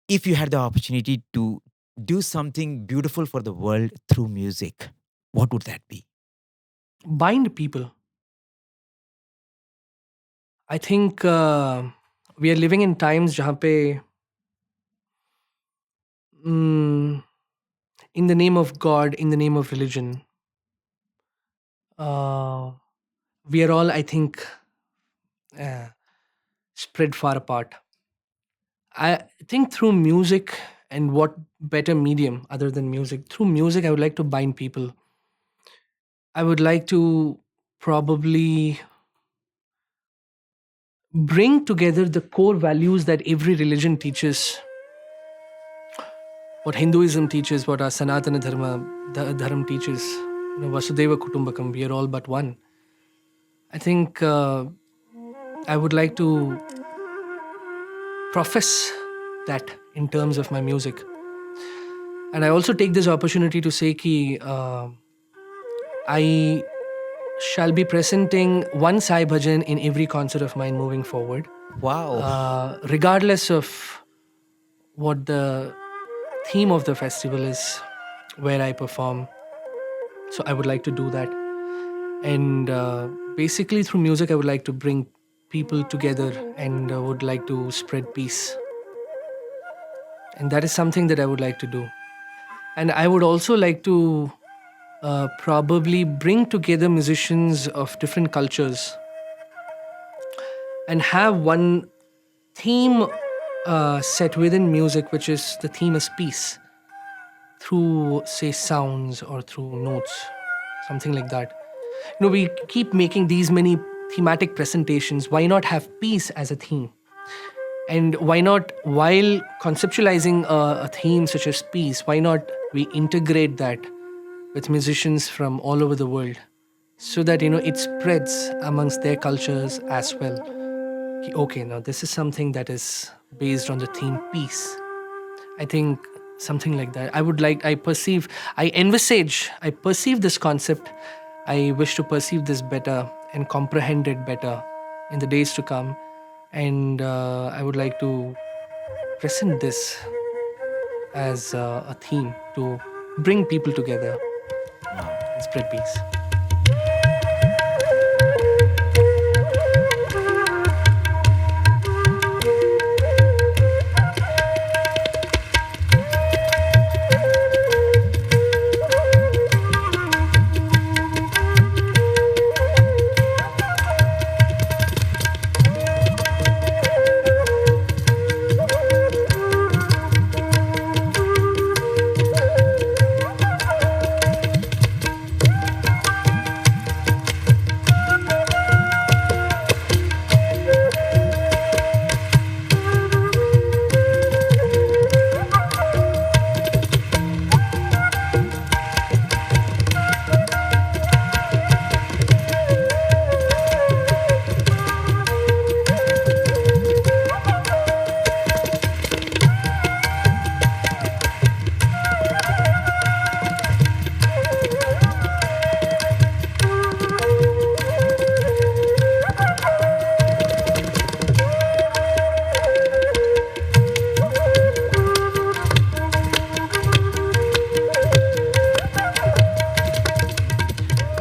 if you had the opportunity to do something beautiful for the world through music, what would that be? Bind people. I think we are living in times जहाँ पे mm, in the name of God, in the name of religion, uh, we are all, I think, uh, spread far apart. I think through music, and what better medium other than music? Through music, I would like to bind people. I would like to probably bring together the core values that every religion teaches, what Hinduism teaches, what our Sanatana Dharma teaches. Vasudeva Kutumbakam, we are all but one. I think I would like to profess that in terms of my music. And I also take this opportunity to say ki I shall be presenting one Sai Bhajan in every concert of mine moving forward, Wow. regardless of what the theme of the festival is, where I perform. So I would like to do that. And basically, through music, I would like to bring people together and would like to spread peace. And that is something that I would like to do. And I would also like to probably bring together musicians of different cultures and have one theme set within music, which is the theme is peace, through, say, sounds or through notes, something like that. We keep making these many thematic presentations. Why not have peace as a theme? And why not, while conceptualizing a theme such as peace, why not we integrate that with musicians from all over the world, so that it spreads amongst their cultures as well. Okay, now this is something that is based on the theme peace. I think something like that. I perceive this concept. I wish to perceive this better and comprehend it better in the days to come. And I would like to present this as a theme to bring people together and spread peace.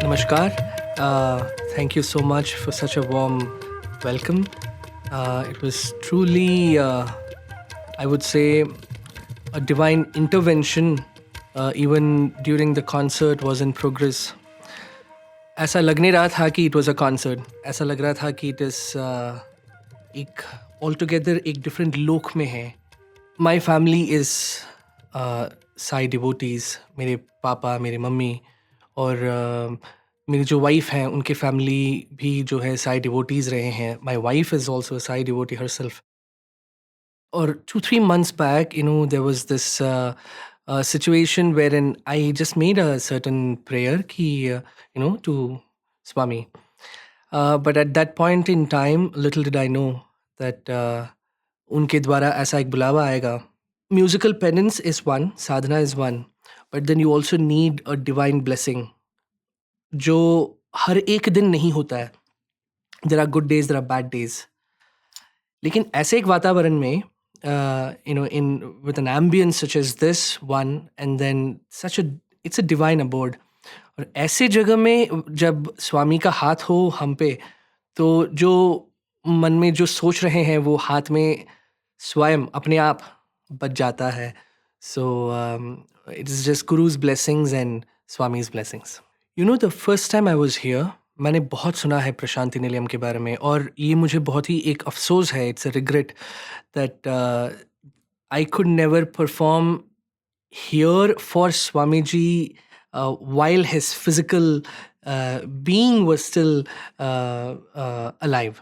Namaskar. Thank you so much for such a warm welcome. It was truly, I would say, a divine intervention. Even during the concert was in progress. ऐसा लग नहीं रहा था कि it was a concert. ऐसा लग रहा था कि it is एक altogether एक different लोक में है. My family is Sai devotees. मेरे पापा, मेरे मम्मी और मेरी जो वाइफ हैं उनके फैमिली भी जो है साई डिवोटीज रहे हैं. My wife is also a Sai devotee herself. और 2-3 months back, there was this situation wherein I just made a certain prayer ki, to Swami. But at that point in time, little did I know that उनके द्वारा ऐसा एक बुलावा आएगा. Musical penance is one, sadhana is one, but then you also need a divine blessing जो हर एक दिन नहीं होता है. There are good days, there are bad days. लेकिन ऐसे एक वातावरण में in with an ambience such as this one, and then it's a divine abode. और ऐसे जगह में जब स्वामी का हाथ हो हम पे, तो जो मन में जो सोच रहे हैं वो हाथ में स्वयं अपने आप बच जाता है. So it is just Guru's blessings and Swami's blessings. The first time I was here, मैंने बहुत सुना है प्रशांति निलयम के बारे में, और ये मुझे बहुत ही एक अफसोस है, it's a regret that I could never perform here for Swamiji while his physical being was still alive.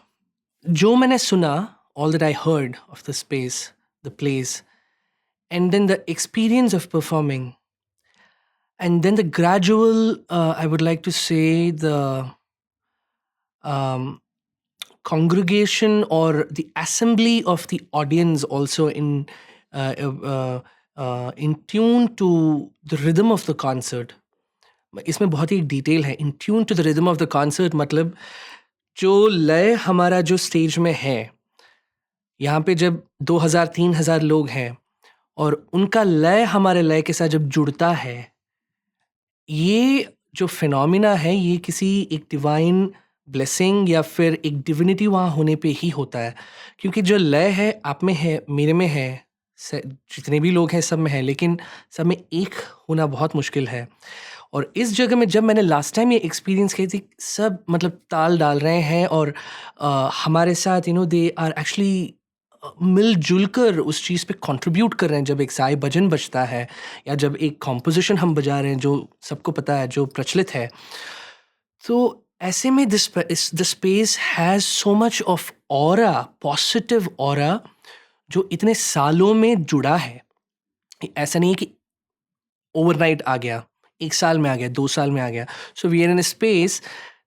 जो मैंने सुना, all that I heard of the space, the place, and then the experience of performing, and then the gradual, I would like to say, the congregation or the assembly of the audience also in tune to the rhythm of the concert. इसमें बहुत ही detail है. In tune to the rhythm of the concert मतलब जो लय हमारा जो stage में है, यहाँ पे जब 2000-3000 लोग हैं और उनका लय हमारे लय के साथ जब जुड़ता है, ये जो फिनोमिना है ये किसी एक डिवाइन ब्लेसिंग या फिर एक डिविनिटी वहाँ होने पे ही होता है. क्योंकि जो लय है आप में है, मेरे में है, जितने भी लोग हैं सब में है, लेकिन सब में एक होना बहुत मुश्किल है. और इस जगह में जब मैंने लास्ट टाइम ये एक्सपीरियंस की थी, सब मतलब ताल डाल रहे हैं और हमारे साथ दे आर एक्चुअली मिलजुल कर उस चीज़ पे कंट्रीब्यूट कर रहे हैं. जब एक साई भजन बजता है या जब एक कॉम्पोजिशन हम बजा रहे हैं जो सबको पता है, जो प्रचलित है, तो ऐसे में the space has so much of aura, positive aura, जो इतने सालों में जुड़ा है. ऐसा नहीं है कि ओवरनाइट आ गया, 1 साल में आ गया, 2 साल में आ गया. So we are in a space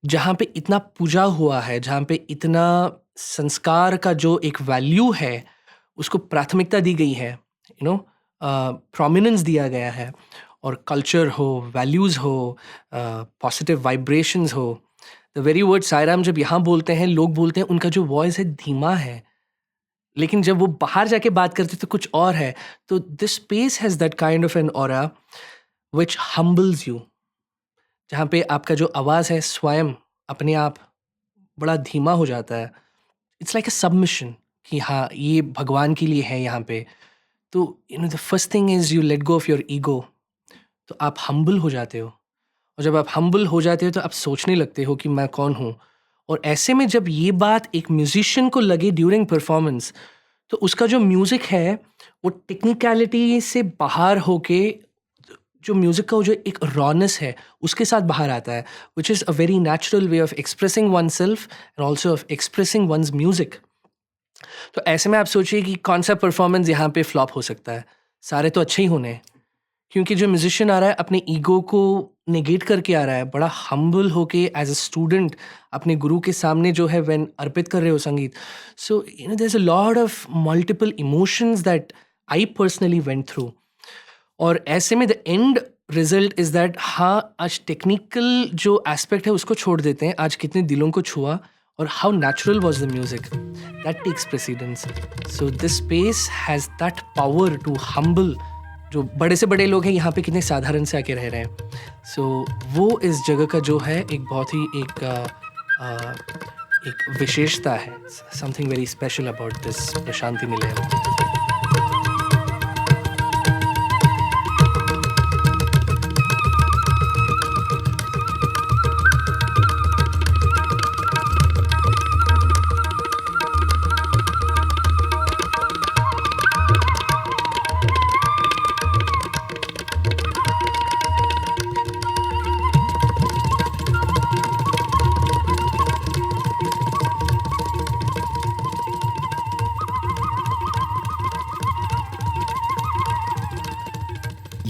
जहाँ पे इतना पूजा हुआ है, जहाँ पे इतना संस्कार का जो एक वैल्यू है उसको प्राथमिकता दी गई है, प्रोमिनेंस दिया गया है, और कल्चर हो, वैल्यूज़ हो, पॉजिटिव वाइब्रेशंस हो. द वेरी वर्ड साईराम जब यहाँ बोलते हैं, लोग बोलते हैं उनका जो वॉइस है धीमा है, लेकिन जब वो बाहर जाके बात करते तो कुछ और है. तो this space has that kind of an aura which humbles you, जहाँ पे आपका जो आवाज़ है स्वयं अपने आप बड़ा धीमा हो जाता है. इट्स लाइक अ सबमिशन कि हाँ ये भगवान के लिए है यहाँ पे. तो the first thing is you let go of your ego. तो आप हम्बल हो जाते हो, और जब आप हम्बल हो जाते हो तो आप सोचने लगते हो कि मैं कौन हूँ. और ऐसे में जब ये बात एक म्यूजिशियन को लगे ड्यूरिंग परफॉर्मेंस, तो उसका जो म्यूज़िक है वो टेक्निकलिटी से बाहर होके जो म्यूज़िक का जो एक रॉनेस है उसके साथ बाहर आता है, which is a very natural way of expressing oneself and also of expressing one's music. तो ऐसे में आप सोचिए कि कौन सा परफॉर्मेंस यहाँ पे फ्लॉप हो सकता है. सारे तो अच्छे ही होने हैं, क्योंकि जो म्यूजिशियन आ रहा है अपने ईगो को नेगेट करके आ रहा है, बड़ा हम्बल होके एज अ स्टूडेंट अपने गुरु के सामने जो है व्हेन अर्पित कर रहे हो संगीत. So there is a lot of multiple emotions that I personally went through. और ऐसे में the end result is that हाँ, आज टेक्निकल जो एस्पेक्ट है उसको छोड़ देते हैं, आज कितने दिलों को छुआ और how natural was the music, that takes precedence. So this space has that power to humble. जो बड़े से बड़े लोग हैं यहाँ पे कितने साधारण से आके रह रहे हैं. सो वो इस जगह का जो है एक बहुत ही एक विशेषता है. Something very special about this Prashanti Nilayam.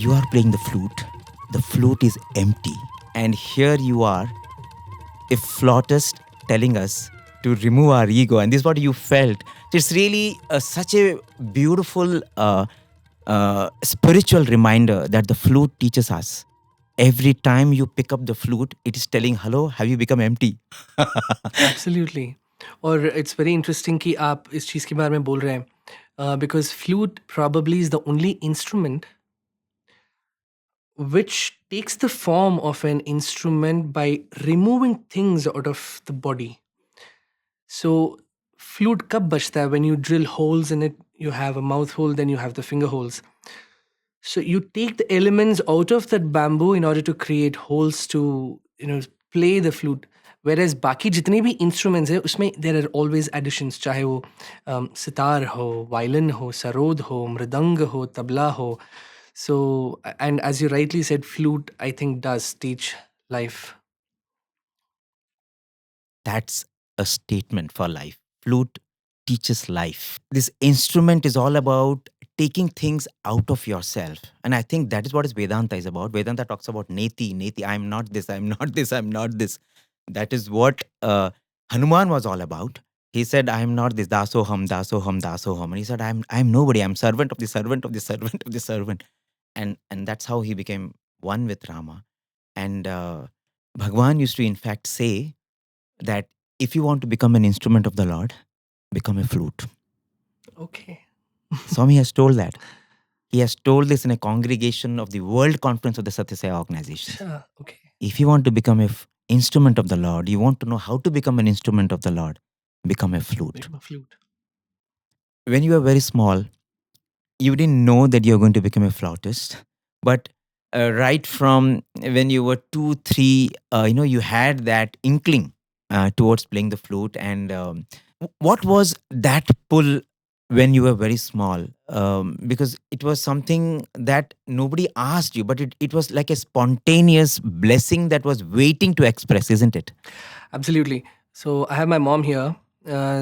You are playing the flute is empty, and here you are, a flautist telling us to remove our ego, and this is what you felt. It's really such a beautiful spiritual reminder that the flute teaches us. Every time you pick up the flute, it is telling, hello, have you become empty? Absolutely. और it's very interesting कि आप इस चीज़ के बारे में बोल रहे हैं. because flute probably is the only instrument which takes the form of an instrument by removing things out of the body. So, flute kab bachta hai? When you drill holes in it, you have a mouth hole, then you have the finger holes. So you take the elements out of that bamboo in order to create holes to play the flute. Whereas बाकी जितने भी instruments है उसमें there are always additions, चाहे वो सितार हो, violin हो, sarod हो, मृदंग हो, तबला हो. So, and as you rightly said, flute I think does teach life. That's a statement for life. Flute teaches life. This instrument is all about taking things out of yourself. And I think that is what is Vedanta is about. Vedanta talks about neti, neti, I'm not this, I'm not this, I'm not this. That is what Hanuman was all about. He said, I am not this, dasoham, dasoham, dasoham. And he said, I'm nobody, I'm servant of the servant of the servant of the servant. And that's how he became one with Rama. And Bhagwan used to in fact say that if you want to become an instrument of the Lord, become a flute. Okay. Swami has told that. He has told this in a congregation of the World Conference of the Satya Sai organization. Okay. If you want to become an instrument of the Lord, you want to know how to become an instrument of the Lord, become a flute. Become a flute. When you were very small, you didn't know that you're going to become a flautist. But right from when you were 2, 3, you had that inkling towards playing the flute. And what was that pull when you were very small? Because it was something that nobody asked you, but it was like a spontaneous blessing that was waiting to express, isn't it? Absolutely. So I have my mom here.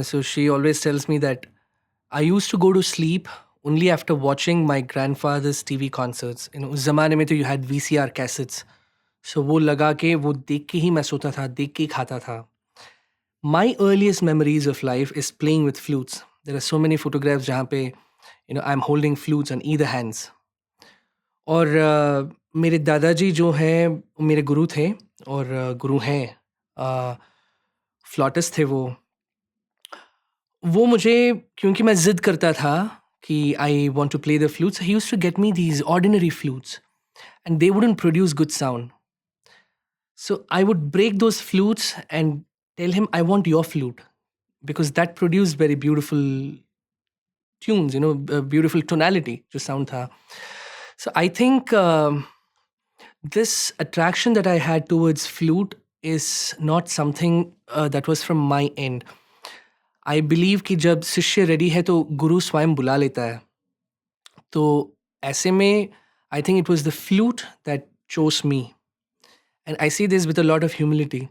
So she always tells me that I used to go to sleep only after watching my grandfather's TV concerts. उस ज़माने में तो you had VCR cassettes. So वो लगा के वो देख के ही मैं सोता था, देख के ही खाता था. My earliest memories of life is playing with flutes. There are so many photographs जहाँ पे I'm holding flutes on either hands. और मेरे दादाजी जो हैं मेरे गुरु थे और गुरु हैं फ्लॉटिस्ट थे वो मुझे क्योंकि मैं ज़िद करता था कि I want to play the flutes he used to get me these ordinary flutes and they wouldn't produce good sound so I would break those flutes and tell him I want your flute because that produced very beautiful tunes, beautiful tonality जो sound था. So I think this attraction that I had towards flute is not something that was from my end. I believe कि जब शिष्य ready है तो गुरु स्वयं बुला लेता है. तो ऐसे में I think it was the flute that chose me. And I see this with a lot of humility.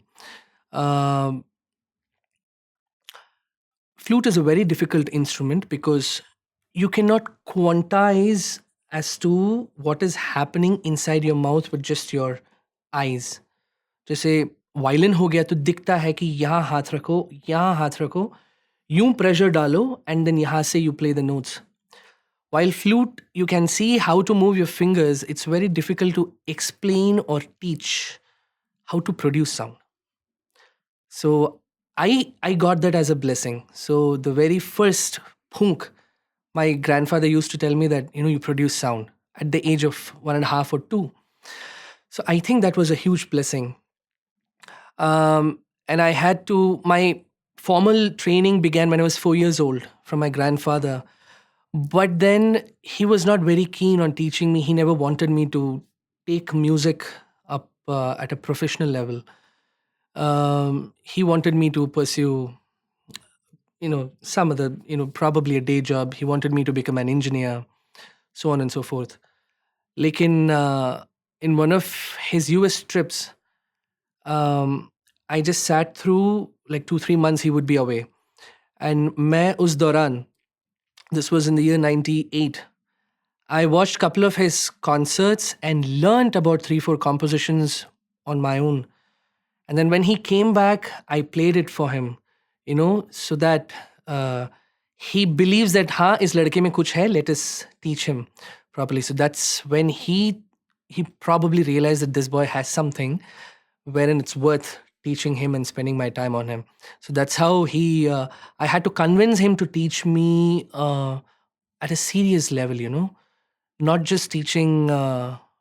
Flute is a very difficult instrument because you cannot quantize as to what is happening inside your mouth with just your eyes. जैसे violin हो गया तो दिखता है कि यहाँ हाथ रखो, यहाँ हाथ रखो, यूं प्रेशर डालो and then यहाँ से you play the notes. While flute, you can see how to move your fingers. It's very difficult to explain or teach how to produce sound. So I got that as a blessing. So the very first phunk, my grandfather used to tell me that you produce sound at the age of 1.5 or 2. So I think that was a huge blessing. And I had to my formal training began when I was 4 years old from my grandfather. But then he was not very keen on teaching me. He never wanted me to take music up at a professional level. He wanted me to pursue, some other, probably a day job. He wanted me to become an engineer, so on and so forth. Lekin in one of his US trips, I just sat through like 2-3 months he would be away. And main us dauran, this was in the year 98, I watched a couple of his concerts and learned about 3-4 compositions on my own. And then when he came back, I played it for him, so that he believes that, is ladke mein kuch hai, let us teach him properly. So that's when he probably realized that this boy has something wherein it's worth teaching him and spending my time on him. So that's how I had to convince him to teach me at a serious level, not just teaching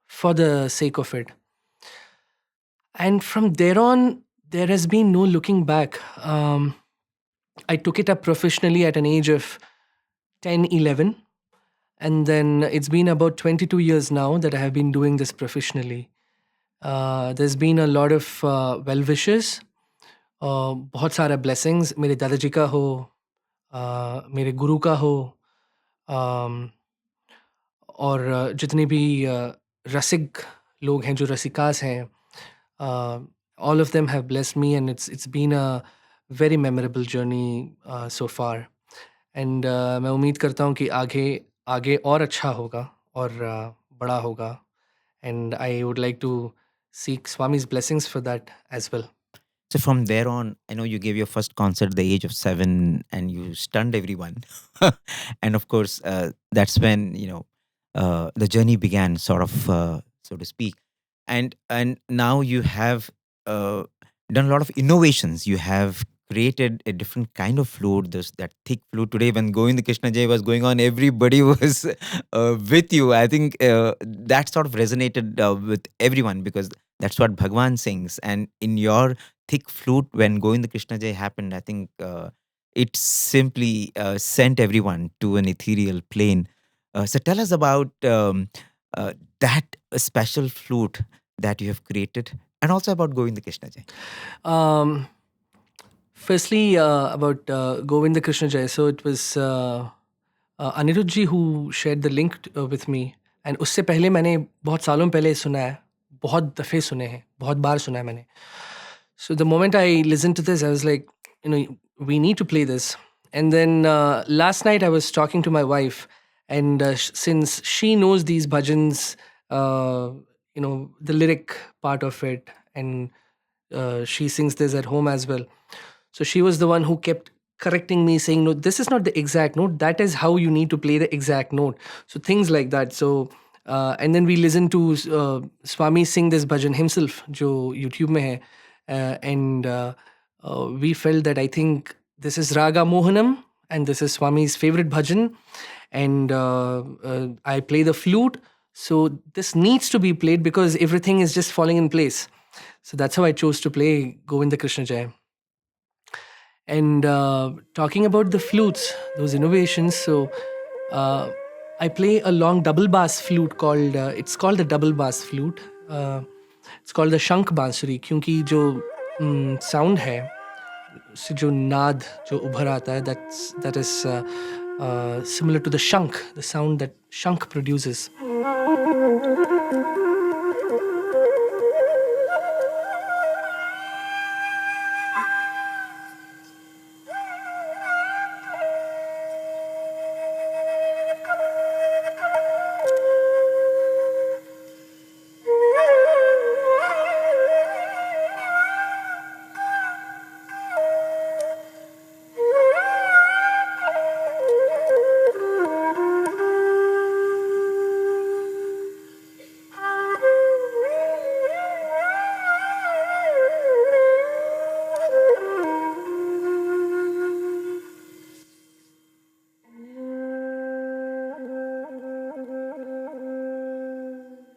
for the sake of it. And from there on, there has been no looking back. I took it up professionally at an age of 10, 11. And then it's been about 22 years now that I have been doing this professionally. There's been a lot of well wishes, बहुत सारा blessings, मेरे दादाजी का हो, मेरे गुरु का हो, um, और जितने भी रसिक लोग हैं, जो रसिकास हैं, all of them have blessed me, and it's been a very memorable journey so far. And मैं उम्मीद करता हूँ कि आगे आगे और अच्छा होगा और बड़ा होगा. And I would like to seek Swami's blessings for that as well. So from there on, I know you gave your first concert at the age of 7, and you stunned everyone. And of course, that's when the journey began, sort of, so to speak. And now you have done a lot of innovations. You have created a different kind of flute. This that thick flute. Today, when Govinda Krishna Jai was going on, everybody was with you. I think that sort of resonated with everyone, because that's what Bhagwan sings. And in your thick flute, when Govinda Krishna Jai happened, I think it simply sent everyone to an ethereal plane. So tell us about that special flute that you have created, and also about Govinda Krishna Jai. Firstly, about Govinda Krishna Jai. So it was Anirudh ji who shared the link with me. And उससे पहले मैंने बहुत सालों पहले सुना है, बहुत दफ़े सुने हैं, बहुत बार सुना है मैंने. So the moment I listened to this, I was like, we need to play this. And then last night I was talking to my wife, and since she knows these bhajans, the lyric part of it, and she sings this at home as well. So she was the one who kept correcting me, saying, no, this is not the exact note. That is how you need to play the exact note. So things like that. So, and then we listened to Swami sing this bhajan himself, jo YouTube mein hai. And we felt that I think this is Raga Mohanam, and this is Swami's favorite bhajan. And I play the flute. So this needs to be played because everything is just falling in place. So that's how I chose to play Govinda Krishna Jai. And talking about the flutes, those innovations, so I play a long double bass flute called, it's called the double bass flute. It's called the Shankh Bansuri, क्योंकि जो sound है, उससे जो नाद जो उभर आता है, that is similar to the shankh, the sound that shankh produces.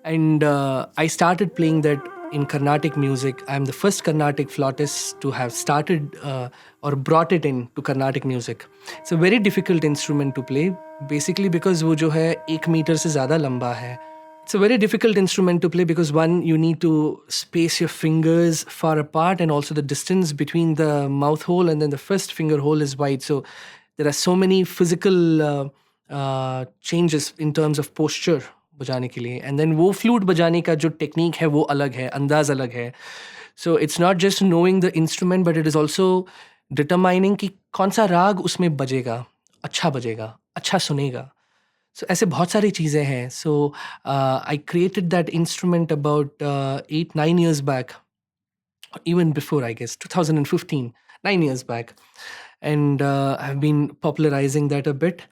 And I started playing that in Carnatic music. I'm the first Carnatic flautist to have started or brought it in to Carnatic music. It's a very difficult instrument to play, basically because वो जो है 1 meter से ज़्यादा लंबा है. It's a very difficult instrument to play because one, you need to space your fingers far apart, and also the distance between the mouth hole and then the first finger hole is wide. So there are so many physical changes in terms of posture बजाने के लिए. And then वो flute बजाने का जो technique है वो अलग है, अंदाज अलग है. So it's not just knowing the instrument, but it is also determining कि कौन सा राग उसमें बजेगा, अच्छा सुनेगा. So ऐसे बहुत सारी चीज़ें हैं. So I created that instrument about 8-9 years back, even before, I guess 2015, 9 years back. And I've been popularizing that a bit.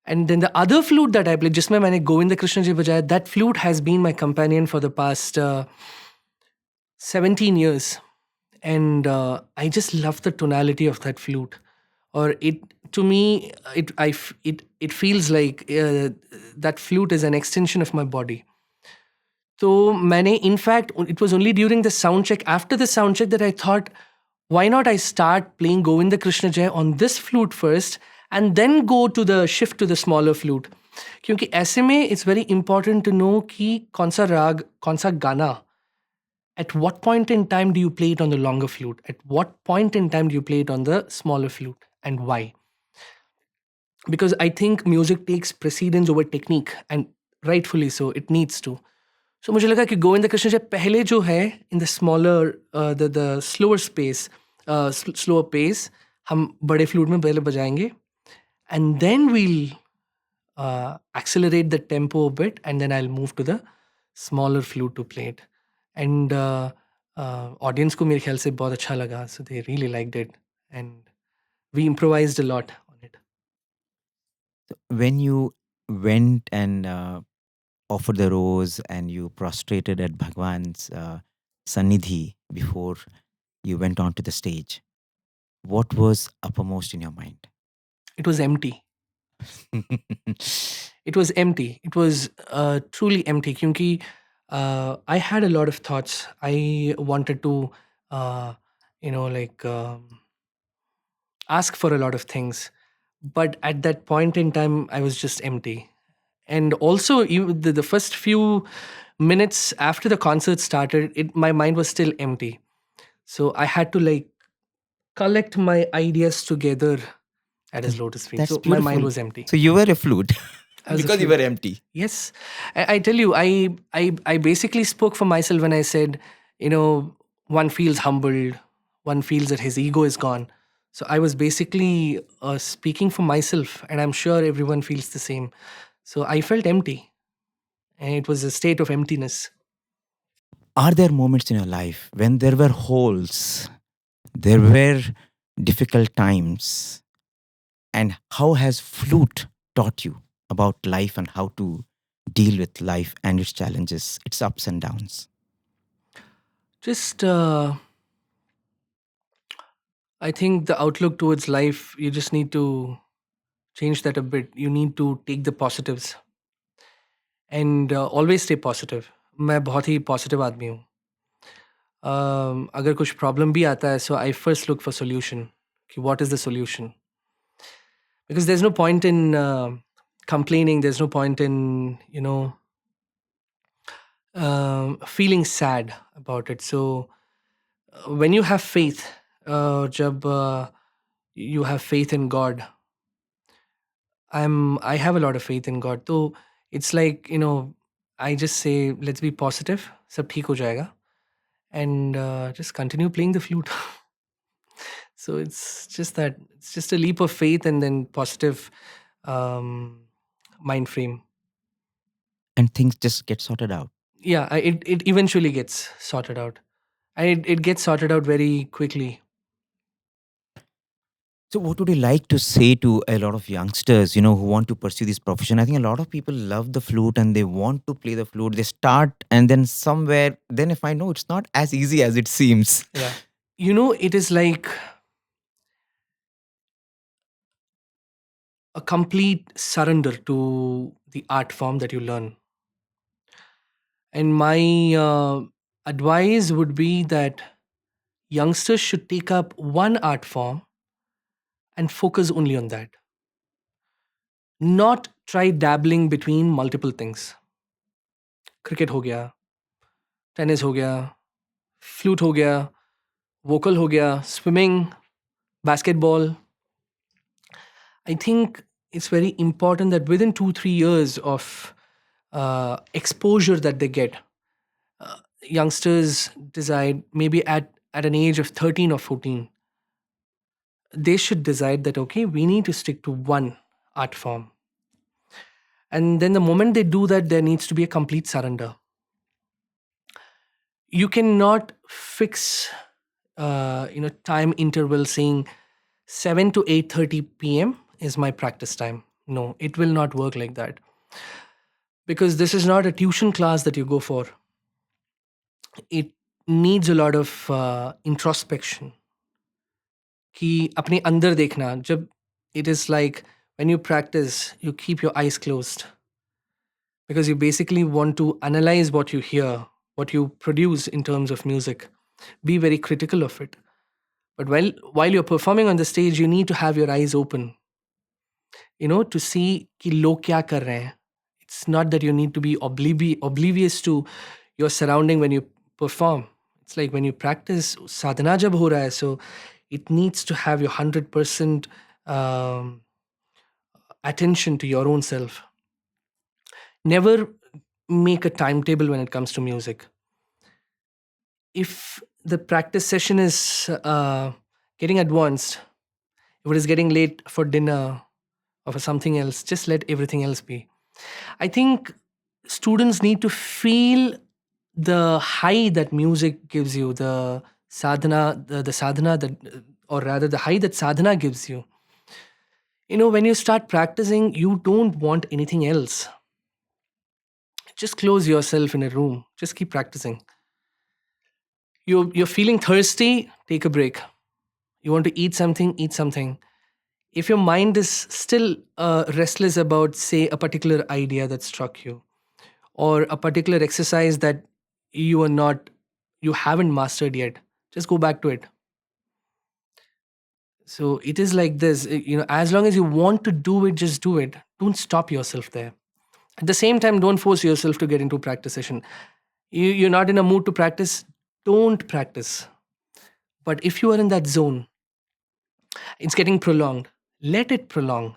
And then the other flute that I played, जिसमें मैंने गोविंद कृष्ण जी बजाया, that flute has been my companion for the past 17 years. And I just love the tonality of that flute. Or it to me, it feels like that flute is an extension of my body. So मैंने, in fact, it was only during the sound check, after the sound check, that I thought, why not I start playing Govinda Krishna Jai on this flute first and then go to the shift to the smaller flute. क्योंकि ऐसे में it's very important to know कि कौन सा राग, कौन सा गाना, at what point in time do you play it on the longer flute? At what point in time do you play it on the smaller flute, and why? Because I think music takes precedence over technique, and rightfully so, it needs to. So मुझे लगा कि गोविंद कृष्ण जी पहले जो है in the smaller, the slower space, slower pace, हम बड़े flute में पहले बजाएंगे, and then we'll accelerate the tempo a bit, and then I'll move to the smaller flute to play it. And audience को मेरे ख्याल से बहुत अच्छा लगा, so they really liked it, and we improvised a lot on it. When you went and offered the rose and you prostrated at Bhagwan's Sannidhi before you went onto the stage, what was uppermost in your mind? It was empty. It was empty. It was truly empty. क्योंकि I had a lot of thoughts. I wanted to, ask for a lot of things, but at that point in time, I was just empty. And also, the first few minutes after the concert started, my mind was still empty. So I had to collect my ideas together at his lotus feet. That's So my mind beautiful. was empty. So you were a flute I was a because you flute. were empty. Yes, I tell you, I basically spoke for myself when I said, one feels humbled, one feels that his ego is gone. So I was basically speaking for myself, and I'm sure everyone feels the same. So I felt empty, and it was a state of emptiness. Are there moments in your life when there were holes, there were difficult times, and how has flute taught you about life and how to deal with life and its challenges, its ups and downs? Just, I think the outlook towards life, you just need to change that a bit. You need to take the positives and always stay positive. मैं बहुत ही positive आदमी हूँ. अगर कुछ problem भी आता है, so I first look for solution. कि what is the solution? Because there's no point in complaining. There's no point in feeling sad about it. So when you have faith, जब you have faith in God, I have a lot of faith in God. So it's like, I just say, let's be positive, सब ठीक हो जाएगा, and just continue playing the flute. So it's just that, it's just a leap of faith and then positive mind frame. And things just get sorted out. Yeah, it eventually gets sorted out, and it gets sorted out very quickly. So, what would you like to say to a lot of youngsters, who want to pursue this profession? I think a lot of people love the flute and they want to play the flute. They start and then somewhere, then if I know it's not as easy as it seems. Yeah. It is like a complete surrender to the art form that you learn. And my advice would be that youngsters should take up one art form and focus only on that. Not try dabbling between multiple things. Cricket हो गया, tennis हो गया, flute हो गया, vocal हो गया, swimming, basketball. I think it's very important that within 2-3 years of exposure that they get, youngsters decide, maybe at an age of 13 or 14, they should decide that, okay, we need to stick to one art form. And then the moment they do that, there needs to be a complete surrender. You cannot fix time interval saying 7 to 8:30 p.m. is my practice time. No, it will not work like that. Because this is not a tuition class that you go for. It needs a lot of introspection. कि अपने अंदर देखना, जब it is like when you practice, you keep your eyes closed because you basically want to analyze what you hear, what you produce in terms of music, be very critical of it. But while you're performing on the stage, you need to have your eyes open, to see कि लोग क्या कर रहे हैं. It's not that you need to be oblivious to your surrounding when you perform. It's like when you practice sadhana jab ho raha hai, so it needs to have your 100% um, attention to your own self. Never make a timetable when it comes to music. If the practice session is getting advanced, if it is getting late for dinner or for something else, just let everything else be. I think students need to feel the high that music gives you, the sadhana, the sadhana that, or rather, the high that sadhana gives you. When you start practicing, you don't want anything else. Just close yourself in a room. Just keep practicing. You're feeling thirsty, take a break. You want to eat something, eat something. If your mind is still restless about, say, a particular idea that struck you, or a particular exercise that you haven't mastered yet, just go back to it. So it is like this, as long as you want to do it, just do it. Don't stop yourself there. At the same time, don't force yourself to get into practice session. You're not in a mood to practice, don't practice. But if you are in that zone, it's getting prolonged, let it prolong.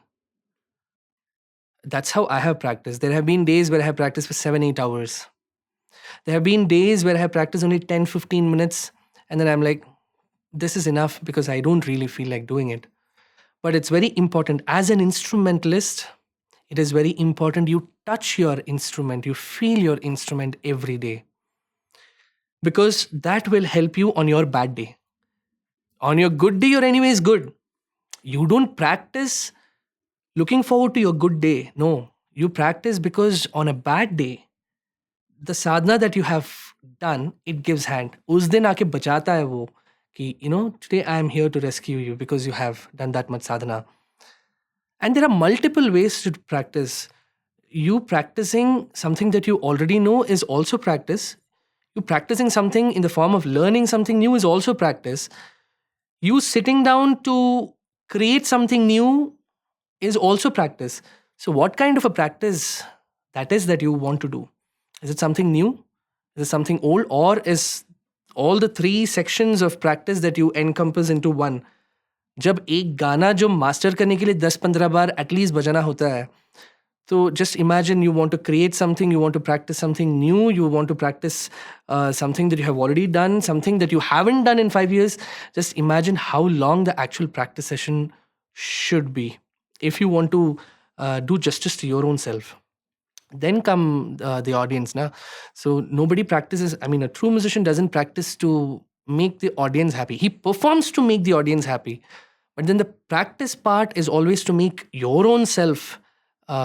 That's how I have practiced. There have been days where I have practiced for 7-8 hours. There have been days where I have practiced only 10-15 minutes, and then I'm like, this is enough because I don't really feel like doing it. But it's very important. As an instrumentalist, it is very important you touch your instrument, you feel your instrument every day. Because that will help you on your bad day. On your good day, you're anyways good. You don't practice looking forward to your good day. No, you practice because on a bad day, the sadhana that you have done, it gives hand. Us din aake bachata hai wo ki, today I am here to rescue you because you have done that much sadhana. And there are multiple ways to practice. You practicing something that you already know is also practice. You practicing something in the form of learning something new is also practice. You sitting down to create something new is also practice. So, what kind of a practice that is that you want to do? Is it something new? Is it something old? Or is all the 3 sections of practice that you encompass into one? जब एक गाना जो master करने के लिए 10-15 बार at least बजाना होता है, so just imagine you want to create something, you want to practice something new, you want to practice something that you have already done, something that you haven't done in 5 years. Just imagine how long the actual practice session should be if you want to do justice to your own self. Then come the audience. Now, so nobody practices. I mean, a true musician doesn't practice to make the audience happy. He performs to make the audience happy. But then the practice part is always to make your own self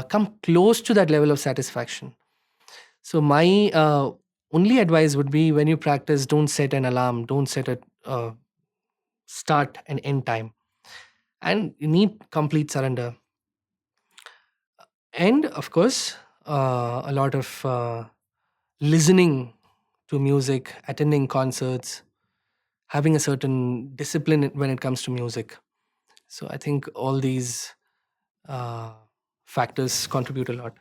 come close to that level of satisfaction. So my only advice would be when you practice, don't set an alarm, don't set a start and end time. And you need complete surrender. And of course, a lot of listening to music, attending concerts, having a certain discipline when it comes to music. So I think all these factors contribute a lot.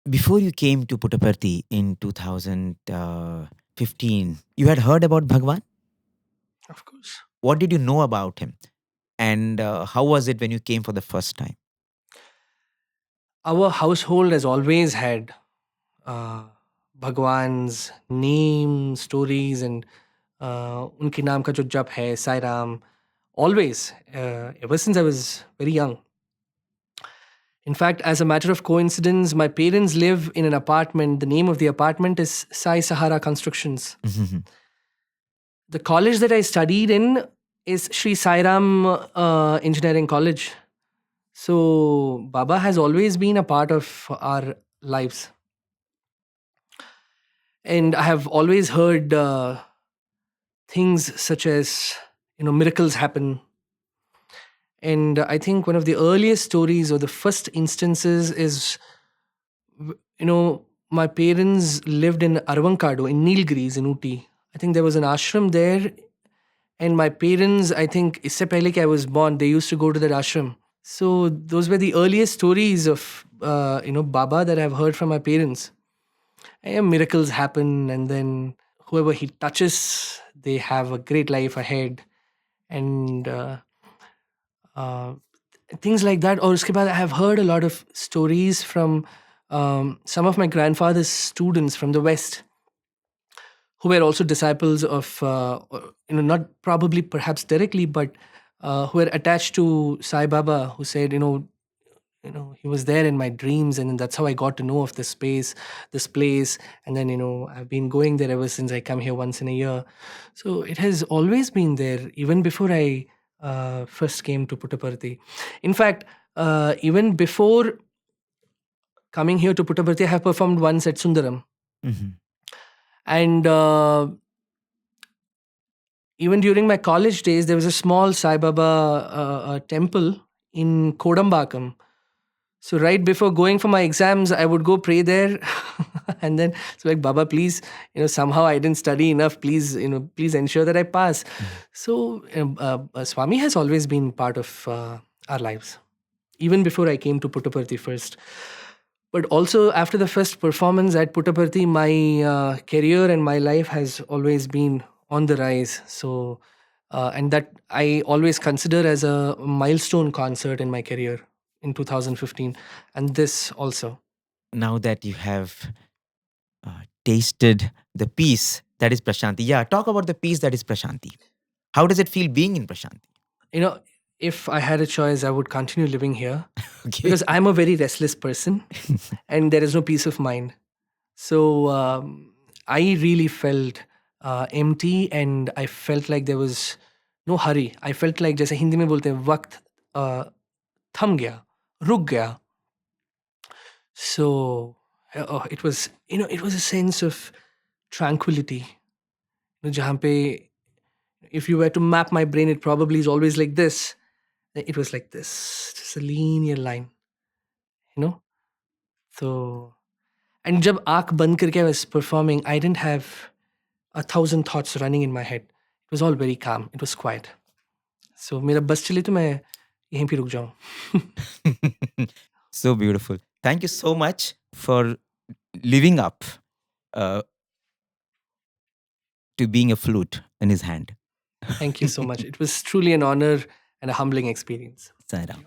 Before you came to Puttaparthi in 2015, you had heard about Bhagwan? Of course. What did you know about him? And how was it when you came for the first time? Our household has always had Bhagwan's name, stories, and unke naam ka jo jap hai, Sai Ram, always, ever since I was very young. In fact, as a matter of coincidence, my parents live in an apartment. The name of the apartment is Sai Sahara Constructions. The college that I studied in is Sri Sai Ram Engineering College. So, Baba has always been a part of our lives. And I have always heard things such as, miracles happen. And I think one of the earliest stories or the first instances is, my parents lived in Arvankadu in Nilgiris in Uti. I think there was an ashram there, and my parents, I think, isse pehle ki I was born, they used to go to that ashram. So those were the earliest stories of, Baba that I've heard from my parents. And miracles happen, and then whoever he touches, they have a great life ahead. And uh, things like that. Or uske baad, I have heard a lot of stories from some of my grandfather's students from the West, who were also disciples of, not probably perhaps directly, but who were attached to Sai Baba, who said, he was there in my dreams, and that's how I got to know of this space, this place. And then, I've been going there ever since. I come here once in a year. So it has always been there, even before I first came to Puttaparthi. In fact, even before coming here to Puttaparthi, I have performed once at Sundaram. Mhm. And even during my college days, there was a small Sai Baba temple in Kodambakam. So right before going for my exams, I would go pray there, and then it's like, Baba, please, somehow I didn't study enough. Please, please ensure that I pass. So Swami has always been part of our lives, even before I came to Puttaparthi first. But also after the first performance at Puttaparthi, my career and my life has always been on the rise. So, and that I always consider as a milestone concert in my career in 2015, and this also. Now that you have tasted the peace that is Prashanti, yeah, talk about the peace that is Prashanti. How does it feel being in Prashanti? You know, if I had a choice, I would continue living here Okay. because I'm a very restless person and there is no peace of mind. So I really felt empty, and I felt like there was no hurry. I felt like, जैसे हिंदी में बोलते हैं, वक्त थम गया, रुक गया. So it was, it was a sense of tranquility. जहाँ पे, if you were to map my brain, it probably is always like this. It was like this, just a linear line, you know. So, and जब आँख बंद करके I was performing, I didn't have 1,000 thoughts running in my head. It was all very calm. It was quiet. So मेरा बस चले तो मैं यहीं पे रुक जाऊँ. So beautiful. Thank you so much for living up to being a flute in his hand. Thank you so much. It was truly an honor and a humbling experience. Sai Ram.